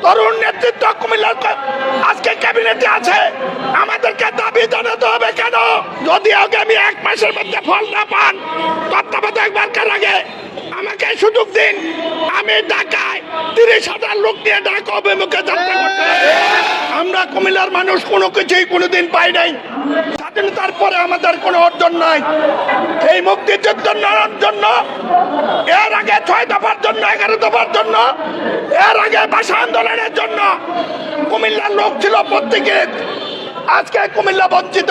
তরুণ নেতৃত্ব কুমিল্লার আজকে ক্যাবিনেটে আছে। আমাদেরকে দাবি জানাতে হবে কেন? যদি আগামী 1 মাসের মধ্যে ফল না পান, তত্ত্বাবধায়ক সরকার আগে আমাকে সুযোগ দিন। আমি ঢাকায় 30,000 লোক নিয়ে ঢাকা অভিমুখে যাত্রা করতে। আমরা কুমিল্লার মানুষ কোনো কিছুই কোনোদিন পাই নাই। স্বাধীনতার পরে আমাদের কোনো অর্জন নাই। এই মুক্তিযুদ্ধের জন্য, এর আগে 6 দফার জন্য, 11 দফার জন্য, এর আগে ভাষা আন্দোলনের জন্য কুমিল্লার লোক ছিল প্রত্যেকে। আজকে কুমিল্লা বঞ্চিত।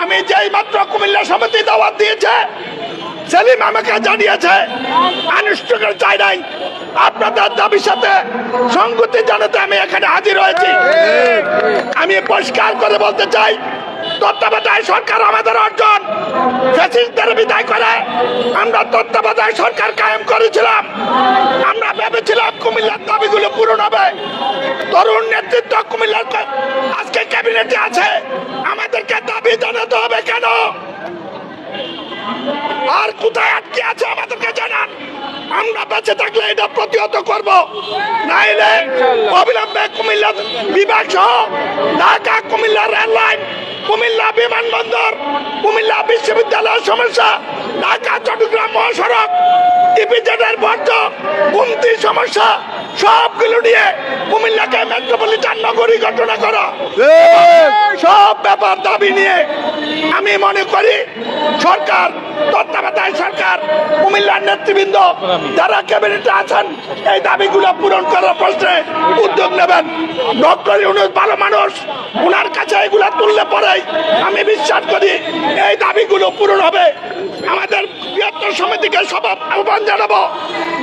আমি যেই মাত্র কুমিল্লা সমিতি দাওয়াত দিয়েছে, সেলিম আমাকে জানিয়েছে আনুষ্ঠানিক চাই নাই। আপনাদের দাবির সাথে সংগতি জানাতে আমি এখানে হাজির হয়েছি। আমি পরিষ্কার করে বলতে চাই, তত্ত্বাবধায়ক সরকার আমাদের অর্জন। ফ্যাসিস্টদের বিদায় করে আমরা তত্ত্বাবধায়ক সরকার কায়েম করেছিলাম। আমরা ভেবেছিলাম কুমিল্লার দাবিগুলো পূরণ হবে। তরুণ নেতৃত্ব কুমিল্লার আজকে ক্যাবিনেটে আছে। আমাদেরকে দাবি জানাতে হবে কেন? আর কোথায় আটকে আছে আমাদেরকে জানান। আমরা বেঁচে থাকলে এটা প্রতিহত করব, নাইলে অবিলম্বে কুমিল্লা বিভাগ সহ ঢাকা কুমিল্লা রেল লাইন, কুমিল্লা বিমানবন্দর, কুমিল্লা বিশ্ববিদ্যালয়ের সমস্যা, ঢাকা চট্টগ্রাম মহাসড়ক, ইপিজেডের বর্জ্য, কমতি সমস্যা, সবগুলো নিয়ে কুমিল্লাকে মেট্রোপলিটন নগরী ঘোষণা করা, সব ব্যাপার দাবি নিয়ে আমি মনে করি সরকার, তত্ত্বাবধায়ক সরকার, কুমিল্লার নেতৃবৃন্দ যারা ক্যাবিনেটে আছেন এই দাবিগুলো পূরণ করার প্রশ্নে উদ্যোগ নেবেন। ডক্টর ইউনূস ভালো মানুষ, ওনার কাছে এগুলো তুললে পরেই আমি বিশ্বাস করি এই দাবিগুলো পূরণ হবে। আমাদের বৃহত্তর সমিতিকে সব আহ্বান জানাবো,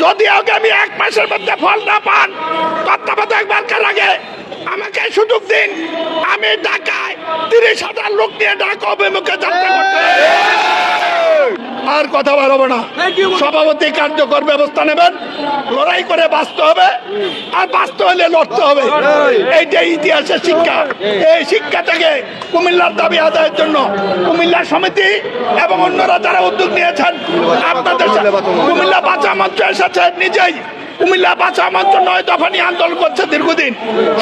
যদি আগামী 1 মাসের মধ্যে ফল না পান, তত্ত্বাবধায়ক সরকার আগে আমাকে সুযোগ দিন। আমি ঢাকায় 30,000 লোক নিয়ে ঢাকা অভিমুখে যাত্রা করতে। আর কথা বাড়াবো না। সভাপতি কার্যকর ব্যবস্থা নেবেন, লড়াই করে বাঁচতে হবে, আর বাঁচতে হলে লড়তে হবে। এইটাই ইতিহাসের শিক্ষা। এই শিক্ষা থেকে কুমিল্লার দাবি আদায়ের জন্য কুমিল্লা সমিতি এবং অন্যরা যারা উদ্যোগ নিয়েছেন, আপনাদের কুমিল্লা বাঁচা মঞ্চ এসেছে নিজেই। কুমিল্লা বাঁচা মঞ্চ 9 দফা নিয়ে আন্দোলন করছে দীর্ঘদিন।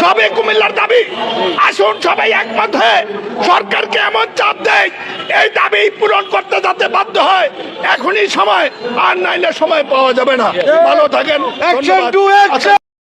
সবে কুমিল্লার দাবি, আসুন সবাই একমত হয়ে সরকারকে এমন চাপ দেয় এই দাবি পূরণ করতে যাতে বাধ্য হয়। এখনই সময়, আর নাইলে সময় পাওয়া যাবে না। ভালো থাকেন।